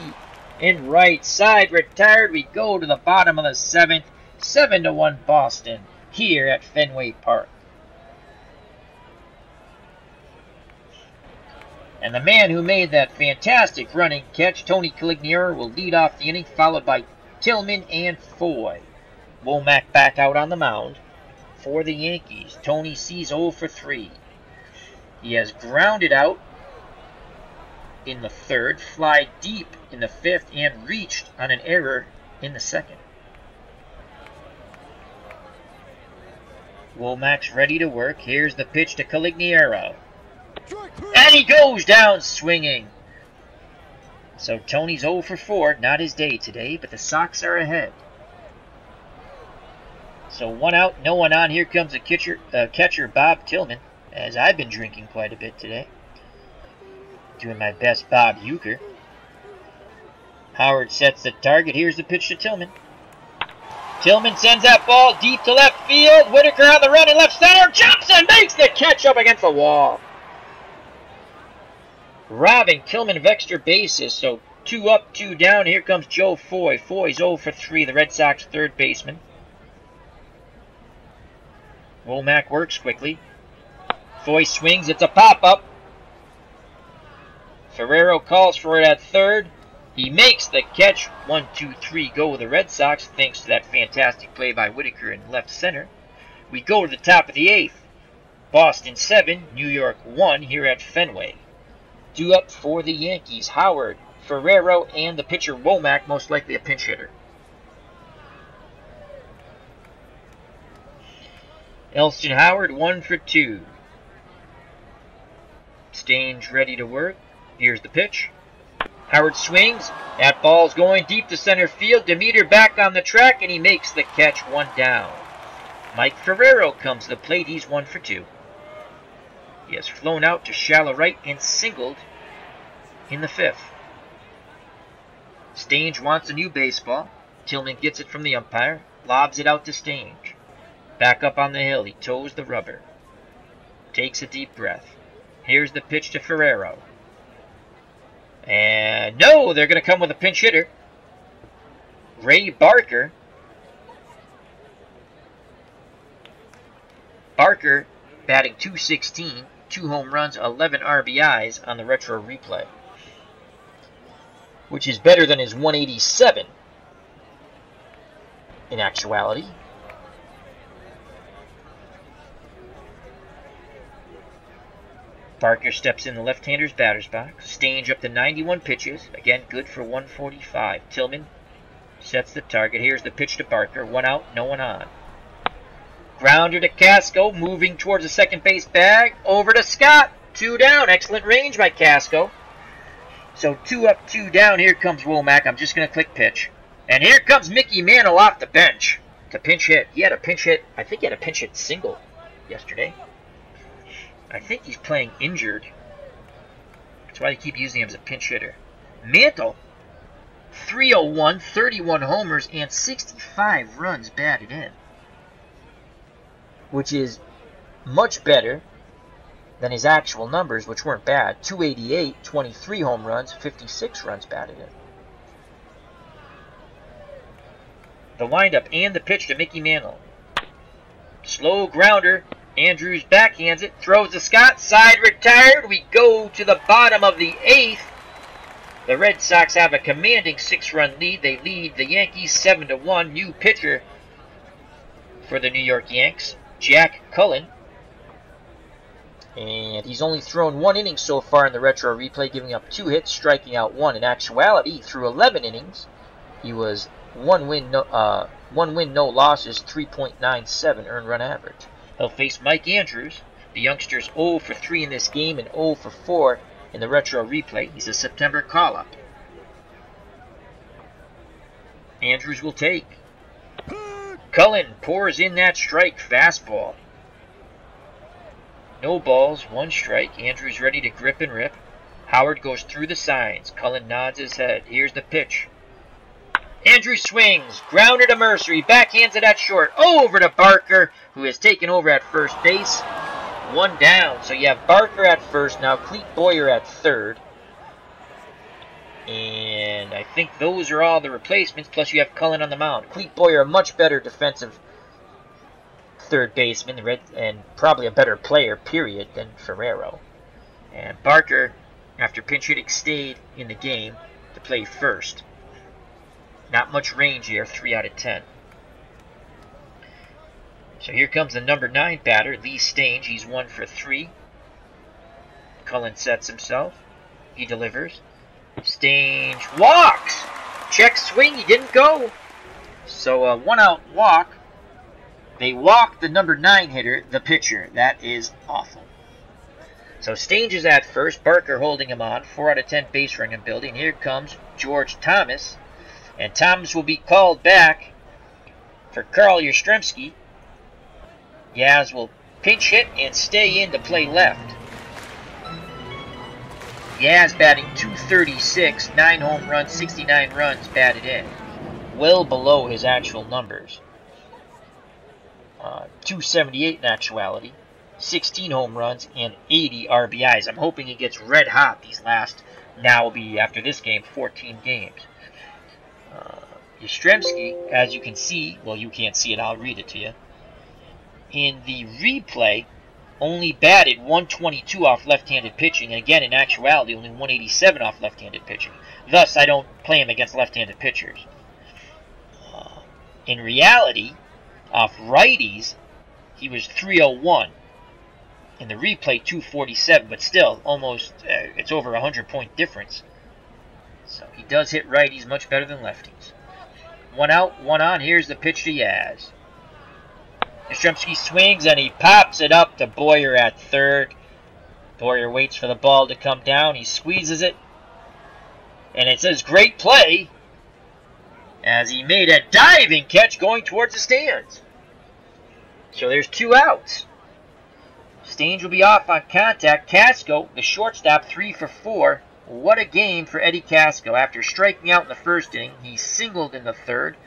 In right side, retired. We go to the bottom of the 7th. 7-1 Boston here at Fenway Park. And the man who made that fantastic running catch, Tony Kligner, will lead off the inning, followed by Tillman and Foy. Womack back out on the mound. For the Yankees, Tony C's 0 for 3. He has grounded out in the 3rd, fly deep in the 5th, and reached on an error in the 2nd. Womack's ready to work. Here's the pitch to Calignero. And he goes down swinging. So Tony's 0 for 4. Not his day today, but the Sox are ahead. So 1 out, no one on. Here comes the catcher Bob Tillman, as I've been drinking quite a bit today. Doing my best Bob Uecker. Howard sets the target. Here's the pitch to Tillman. Tillman sends that ball deep to left field. Whitaker on the run in left center. Jumps and makes the catch up against the wall. Robbing Tillman of extra bases. So 2 up, 2 down. Here comes Joe Foy. Foy's 0 for 3, the Red Sox 3rd baseman. Womack works quickly. Foy swings. It's a pop-up. Ferrero calls for it at 3rd. He makes the catch. 1, 2, 3 go the Red Sox, thanks to that fantastic play by Whitaker in left center. We go to the top of the 8th. Boston 7, New York 1 here at Fenway. Due up for the Yankees, Howard, Ferrero, and the pitcher Womack, most likely a pinch hitter. Elston Howard, 1 for 2. Stange ready to work. Here's the pitch. Howard swings. That ball's going deep to center field. Demeter back on the track, and he makes the catch. 1 down. Mike Ferrero comes to the plate. He's 1 for 2. He has flown out to shallow right and singled in the 5th. Stange wants a new baseball. Tillman gets it from the umpire. Lobs it out to Stange. Back up on the hill. He toes the rubber. Takes a deep breath. Here's the pitch to Ferrero. And no, they're going to come with a pinch hitter. Ray Barker. Barker batting .216, 2 home runs, 11 RBIs on the retro replay, which is better than his 187 in actuality. Barker steps in the left-hander's batter's box. Stange up to 91 pitches. Again, good for 145. Tillman sets the target. Here's the pitch to Barker. 1 out, no one on. Grounder to Casco, moving towards the second base bag. Over to Scott. 2 down. Excellent range by Casco. So 2 up, 2 down. Here comes Womack. I'm just going to click pitch. And here comes Mickey Mantle off the bench to pinch hit. He had a pinch hit. I think he had a pinch hit single yesterday. I think he's playing injured. That's why they keep using him as a pinch hitter. Mantle, 301, 31 homers, and 65 runs batted in, which is much better than his actual numbers, which weren't bad. 288, 23 home runs, 56 runs batted in. The windup and the pitch to Mickey Mantle. Slow grounder. Andrews backhands it, throws to Scott, side retired. We go to the bottom of the 8th. The Red Sox have a commanding 6-run lead. They lead the Yankees 7-1. New pitcher for the New York Yanks, Jack Cullen. And he's only thrown 1 inning so far in the retro replay, giving up 2 hits, striking out 1. In actuality, through 11 innings, he was 1 win, no losses, 3.97 earned run average. He'll face Mike Andrews. The youngster's 0 for 3 in this game and 0 for 4 in the retro replay. He's a September call-up. Andrews will take. Cullen pours in that strike fastball. No balls, 1 strike. Andrews ready to grip and rip. Howard goes through the signs. Cullen nods his head. Here's the pitch. Andrews swings, grounder to Mercer, he backhands it at short, over to Barker, who has taken over at first base. 1 down, so you have Barker at first, now Clete Boyer at third. And I think those are all the replacements, plus you have Cullen on the mound. Clete Boyer, a much better defensive third baseman, and probably a better player, period, than Ferrero. And Barker, after pinch hitting, stayed in the game to play first. Not much range here, 3 out of 10. So here comes the number 9 batter, Lee Stange. He's 1 for 3. Cullen sets himself. He delivers. Stange walks! Check swing, he didn't go. So a 1-out walk. They walked the number 9 hitter, the pitcher. That is awful. So Stange is at first. Barker holding him on. 4 out of 10 base running and building. Here comes George Thomas. And Thomas will be called back for Carl Yastrzemski. Yaz will pinch hit and stay in to play left. Yaz batting .236, 9 home runs, 69 runs batted in. Well below his actual numbers. .278 in actuality, 16 home runs, and 80 RBIs. I'm hoping he gets red hot these last, now will be, after this game, 14 games. Yastrzemski, as you can see, well, you can't see it, I'll read it to you. In the replay, only batted 122 off left-handed pitching, and again, in actuality, only 187 off left-handed pitching. Thus, I don't play him against left-handed pitchers. In reality, off righties, he was 301. In the replay, 247, but still, almost, it's over a 100-point difference. So he does hit righties much better than lefties. One out, one on. Here's the pitch to Yaz. Yastrzemski swings, and he pops it up to Boyer at third. Boyer waits for the ball to come down. He squeezes it. And it says great play as he made a diving catch going towards the stands. So there's 2 outs. Stange will be off on contact. Casco, the shortstop, 3 for 4. What a game for Eddie Casco. After striking out in the first inning, he singled in the third,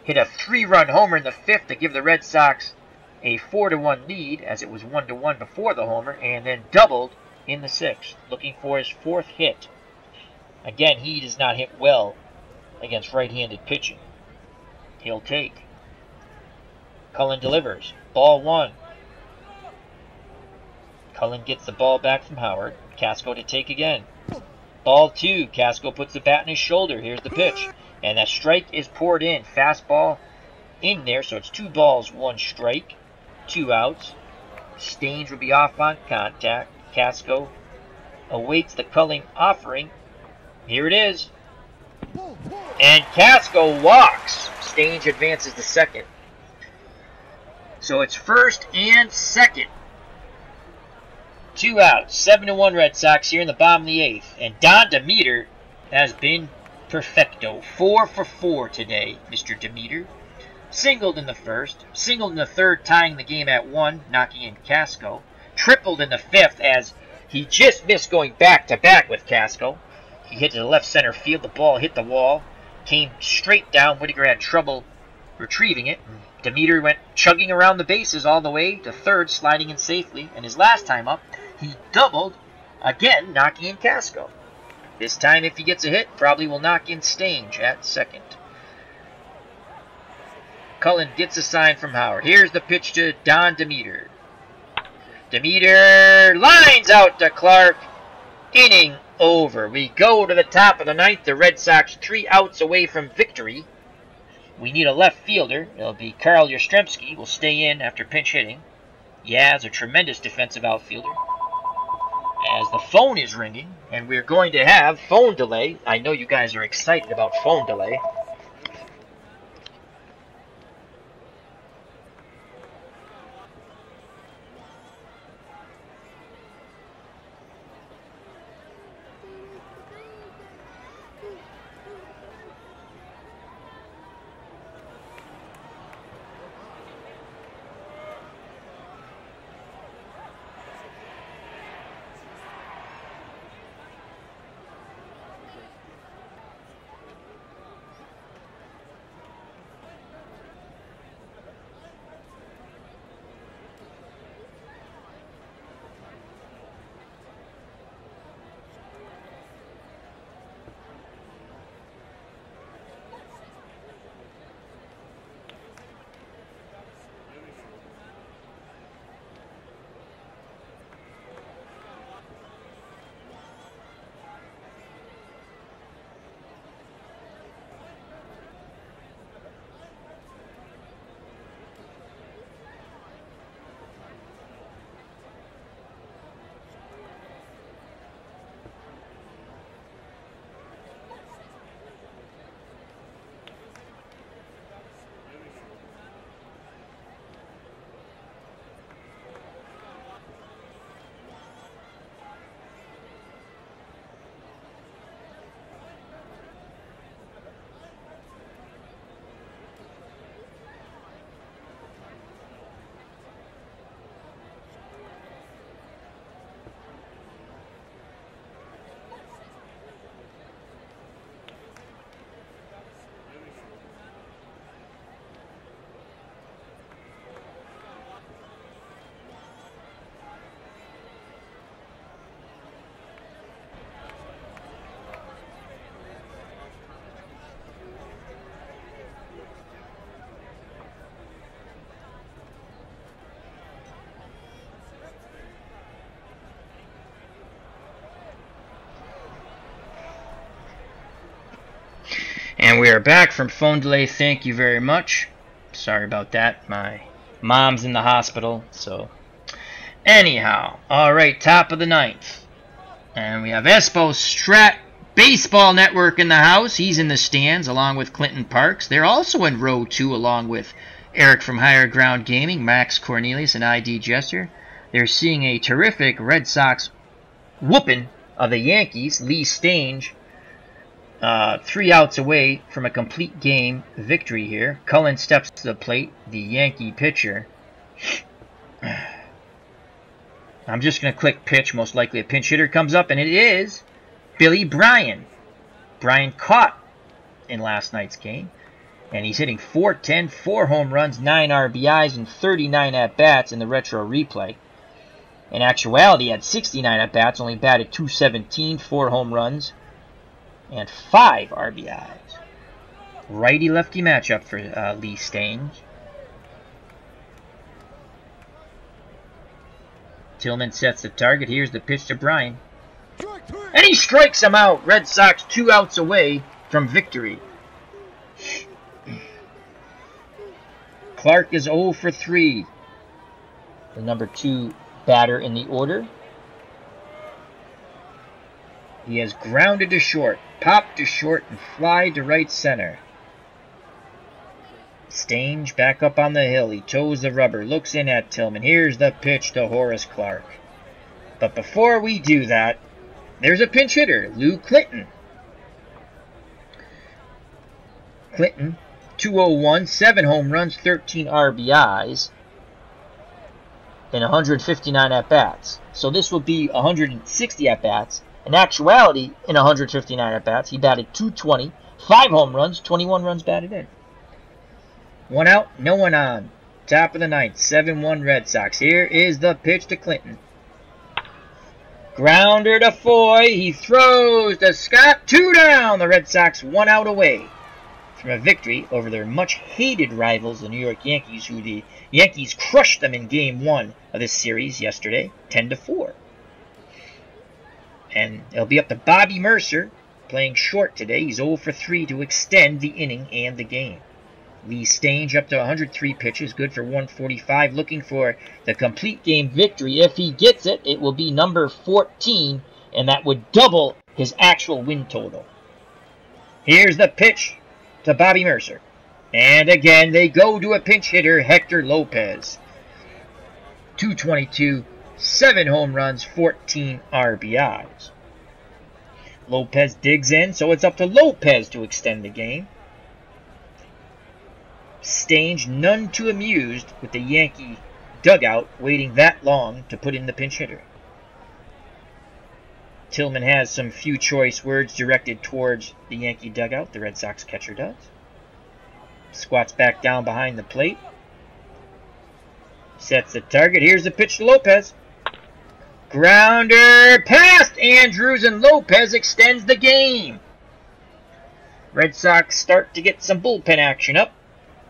hit a 3-run homer in the fifth to give the Red Sox a 4-1 lead, as it was 1-1 before the homer, and then doubled in the sixth, looking for his 4th hit. Again, he does not hit well against right-handed pitching. He'll take. Cullen delivers. Ball 1. Cullen gets the ball back from Howard. Casco to take again. Ball 2. Casco puts the bat in his shoulder. Here's the pitch. And that strike is poured in. Fastball in there. So it's 2 balls, 1 strike. 2 outs. Stange will be off on contact. Casco awaits the Cullen offering. Here it is. And Casco walks. Stange advances to second. So it's first and second. 2 outs, 7-1 Red Sox here in the bottom of the 8th. And Don Demeter has been perfecto. 4 for 4 today, Mr. Demeter. Singled in the first, singled in the third, tying the game at 1, knocking in Casco. Tripled in the 5th as he just missed going back-to-back with Casco. He hit to the left center field. The ball hit the wall, came straight down. Whitaker had trouble retrieving it. Demeter went chugging around the bases all the way to third, sliding in safely. And his last time up, he doubled, again knocking in Casco. This time, if he gets a hit, probably will knock in Stange at second. Cullen gets a sign from Howard. Here's the pitch to Don Demeter. Demeter lines out to Clark. Inning over. We go to the top of the 9th. The Red Sox 3 outs away from victory. We need a left fielder. It'll be Carl Yastrzemski. Will stay in after pinch hitting. Yaz, a tremendous defensive outfielder. As the phone is ringing, and we're going to have phone delay. I know you guys are excited about phone delay. And we are back from phone delay. Thank you very much. Sorry about that. My mom's in the hospital, so Anyhow, alright, top of the ninth. And we have Espo Strat Baseball Network in the house. He's in the stands along with Clinton Parks. They're also in row 2 along with Eric from Higher Ground Gaming, Max Cornelius, and ID Jester. They're seeing a terrific Red Sox whooping of the Yankees. Lee Stange, 3 outs away from a complete game victory here. Cullen steps to the plate, the Yankee pitcher. I'm just going to click pitch. Most likely a pinch hitter comes up, and it is Billy Bryan. Bryan caught in last night's game, and he's hitting .410, 4 home runs, 9 RBIs, and 39 at-bats in the retro replay. In actuality, he had 69 at-bats, only batted .217, 4 home runs, and 5 RBIs. Righty-lefty matchup for Lee Stange. Tillman sets the target. Here's the pitch to Bryan. And he strikes him out. Red Sox 2 outs away from victory. Clark is 0 for 3. The number 2 batter in the order. He has grounded to short, popped to short, and fly to right center. Stange back up on the hill. He toes the rubber, looks in at Tillman. Here's the pitch to Horace Clark. But before we do that, there's a pinch hitter, Lou Clinton. Clinton, 201, 7 home runs, 13 RBIs, and 159 at-bats. So this will be 160 at-bats. In actuality, in 159 at-bats, he batted .220, 5 home runs, 21 runs batted in. 1 out, no one on. Top of the ninth, 7-1 Red Sox. Here is the pitch to Clinton. Grounder to Foy. He throws to Scott. 2 down. The Red Sox 1 out away from a victory over their much-hated rivals, the New York Yankees, who the Yankees crushed them in Game 1 of this series yesterday, 10-4. And it'll be up to Bobby Mercer, playing short today. He's 0 for 3 to extend the inning and the game. Lee Stange up to 103 pitches, good for 145, looking for the complete game victory. If he gets it, it will be number 14, and that would double his actual win total. Here's the pitch to Bobby Mercer. And again, they go to a pinch hitter, Hector Lopez. 222, 7 home runs, 14 RBIs. Lopez digs in, so it's up to Lopez to extend the game. Stange none too amused with the Yankee dugout waiting that long to put in the pinch hitter. Tillman has some few choice words directed towards the Yankee dugout. The Red Sox catcher does. Squats back down behind the plate. Sets the target. Here's the pitch to Lopez. Grounder past Andrews, and Lopez extends the game. Red Sox start to get some bullpen action up.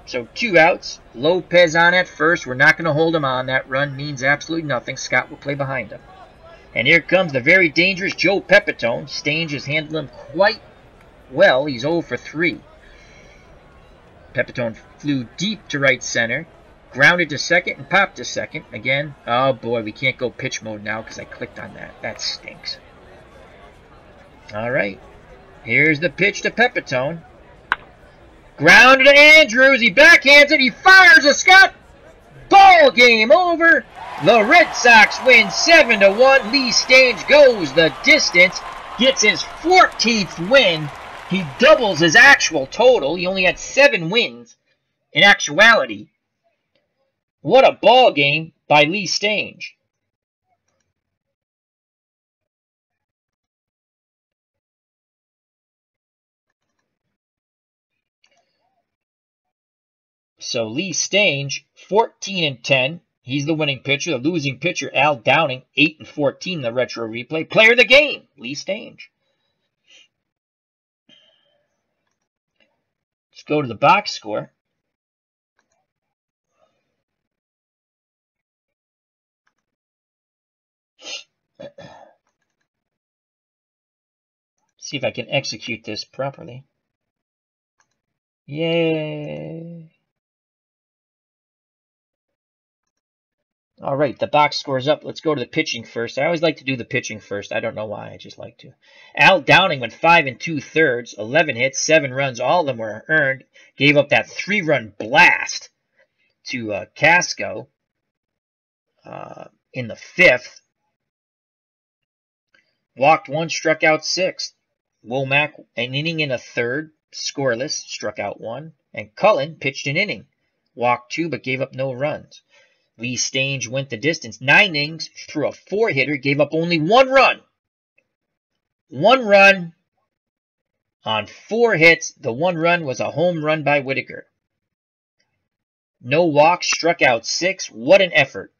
So 2 outs. Lopez on at first. We're not going to hold him on. That run means absolutely nothing. Scott will play behind him. And here comes the very dangerous Joe Pepitone. Stange has handled him quite well. He's 0 for 3. Pepitone flew deep to right center. Grounded to second and popped to second. Again, oh boy, we can't go pitch mode now because I clicked on that. That stinks. Alright. Here's the pitch to Pepitone. Grounded to Andrews. He backhands it. He fires a Scott. Ball game over. The Red Sox win 7-1. Lee Stange goes the distance. Gets his 14th win. He doubles his actual total. He only had 7 wins. In actuality, what a ball game by Lee Stange. So Lee Stange, 14-10. He's the winning pitcher. The losing pitcher, Al Downing, 8-14 in the retro replay. Player of the game, Lee Stange. Let's go to the box score. See if I can execute this properly. Yay! All right, the box score's up. Let's go to the pitching first. I always like to do the pitching first. I don't know why. I just like to. Al Downing went 5 2/3, 11 hits, 7 runs. All of them were earned. Gave up that 3-run blast to Casco in the 5th. Walked 1, struck out 6. Womack, an inning in a 3rd, scoreless, struck out 1. And Cullen pitched an inning. Walked 2, but gave up no runs. Lee Stange went the distance. 9 innings, threw a 4-hitter, gave up only 1 run. 1 run on 4 hits. The 1 run was a home run by Whitaker. No walks, struck out 6. What an effort.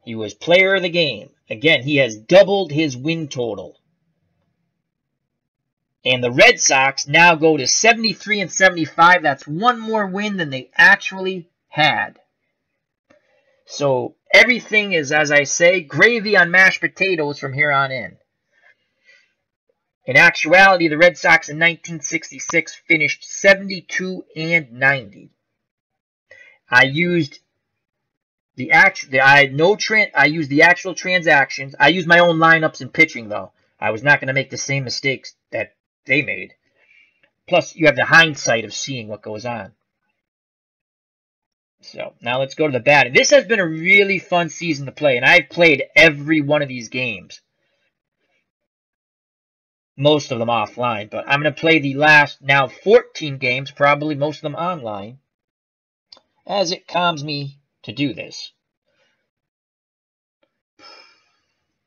He was player of the game. Again, he has doubled his win total. And the Red Sox now go to 73 75. That's 1 more win than they actually had. So everything is, as I say, gravy on mashed potatoes from here on in. In actuality, the Red Sox in 1966 finished 72 90. I used the actual transactions. I used my own lineups and pitching though. I was not going to make the same mistakes that they made. Plus, you have the hindsight of seeing what goes on. So, now let's go to the batting. This has been a really fun season to play, and I've played every one of these games. Most of them offline, but I'm going to play the last, now 14 games, probably most of them online, as it calms me to do this.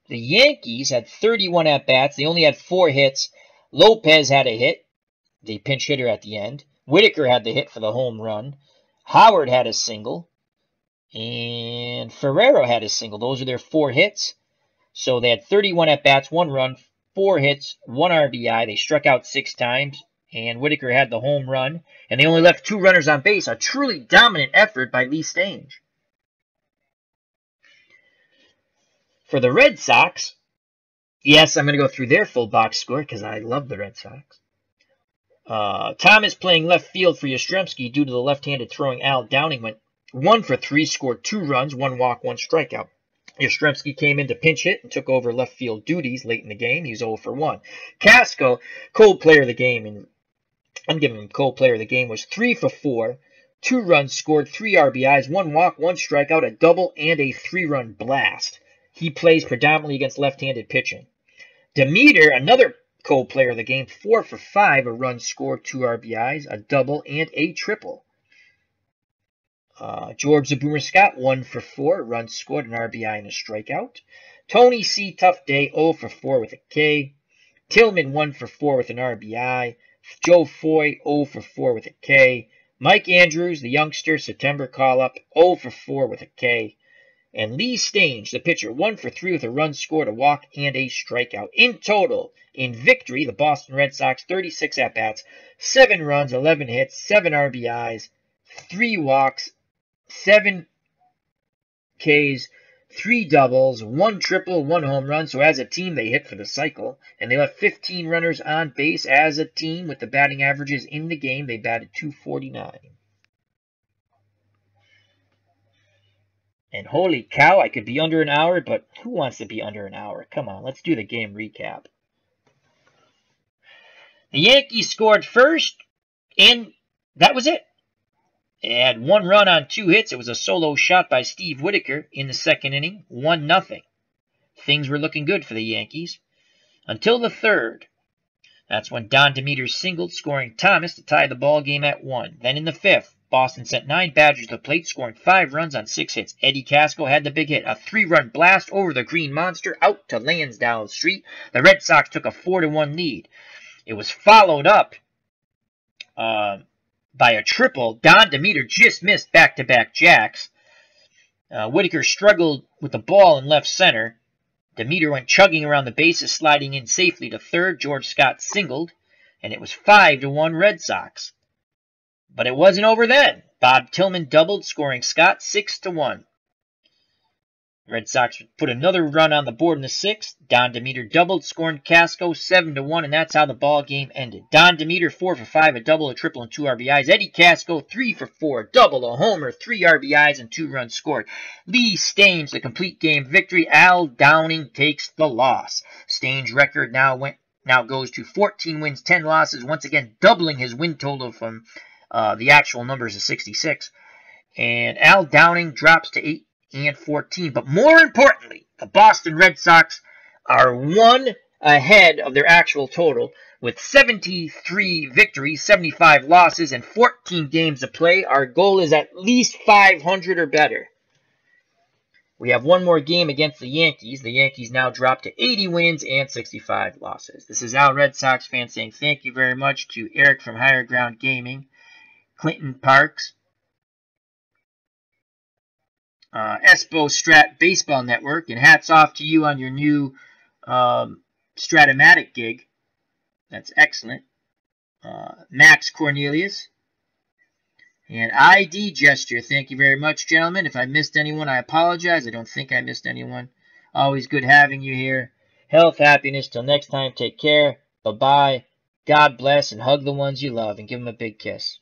The Yankees had 31 at-bats. They only had 4 hits. Lopez had a hit, the pinch hitter at the end. Whitaker had the hit for the home run. Howard had a single. And Ferrero had a single. Those are their 4 hits. So they had 31 at-bats, 1 run, 4 hits, 1 RBI. They struck out 6 times. And Whitaker had the home run. And they only left 2 runners on base. A truly dominant effort by Lee Stange. For the Red Sox, yes, I'm going to go through their full box score because I love the Red Sox. Thomas playing left field for Yastrzemski due to the left-handed throwing Al Downing went 1 for 3, scored 2 runs, 1 walk, 1 strikeout. Yastrzemski came in to pinch hit and took over left field duties late in the game. He's 0 for 1. Casco, cold player of the game, and I'm giving him cold player of the game, was 3 for 4, 2 runs scored, 3 RBIs, 1 walk, 1 strikeout, a double, and a 3-run blast. He plays predominantly against left-handed pitching. Demeter, another cold player of the game, 4 for 5, a run scored, 2 RBIs, a double, and a triple. George Zaboomer Scott, 1 for 4, a run scored, an RBI, and a strikeout. Tony C. Tough Day, 0 for 4 with a K. Tillman, 1 for 4 with an RBI. Joe Foy, 0 for 4 with a K. Mike Andrews, the youngster, September call-up, 0 for 4 with a K. And Lee Stange, the pitcher, 1 for 3 with a run scored, a walk, and a strikeout. In total, in victory, the Boston Red Sox, 36 at-bats, 7 runs, 11 hits, 7 RBIs, 3 walks, 7 Ks, 3 doubles, 1 triple, 1 home run. So as a team, they hit for the cycle. And they left 15 runners on base as a team. With the batting averages in the game, they batted .249. And holy cow, I could be under an hour, but who wants to be under an hour? Come on, let's do the game recap. The Yankees scored first, and that was it. They had 1 run on 2 hits. It was a solo shot by Steve Whitaker in the 2nd inning, 1-0. Things were looking good for the Yankees. Until the 3rd. That's when Don Demeter singled, scoring Thomas to tie the ball game at 1. Then in the 5th, Boston sent 9 Badgers to the plate, scoring 5 runs on 6 hits. Eddie Casco had the big hit, a 3-run blast over the Green Monster out to Lansdowne Street. The Red Sox took a 4-1 lead. It was followed up by a triple. Don Demeter just missed back-to-back jacks. Whitaker struggled with the ball in left center. Demeter went chugging around the bases, sliding in safely to 3rd. George Scott singled, and it was 5-1 Red Sox. But it wasn't over then. Bob Tillman doubled, scoring Scott 6-1. Red Sox put another run on the board in the 6th. Don Demeter doubled, scoring Casco 7-1, and that's how the ball game ended. Don Demeter 4 for 5, a double, a triple, and 2 RBIs. Eddie Casco 3 for 4, a double, a homer, 3 RBIs, and 2 runs scored. Lee Staines the complete game victory. Al Downing takes the loss. Staines' record now goes to 14 wins, 10 losses, once again doubling his win total from the actual numbers of 66. And Al Downing drops to 8 and 14. But more importantly, the Boston Red Sox are 1 ahead of their actual total with 73 victories, 75 losses, and 14 games to play. Our goal is at least 500 or better. We have one more game against the Yankees. The Yankees now drop to 80 wins and 65 losses. This is Al, Red Sox fan, saying thank you very much to Eric from Higher Ground Gaming, Clinton Parks, Espo Strat Baseball Network, and hats off to you on your new Stratomatic gig. That's excellent. Max Cornelius and ID Gesture. Thank you very much, gentlemen. If I missed anyone, I apologize. I don't think I missed anyone. Always good having you here. Health, happiness. Till next time, take care. Bye-bye. God bless, and hug the ones you love, and give them a big kiss.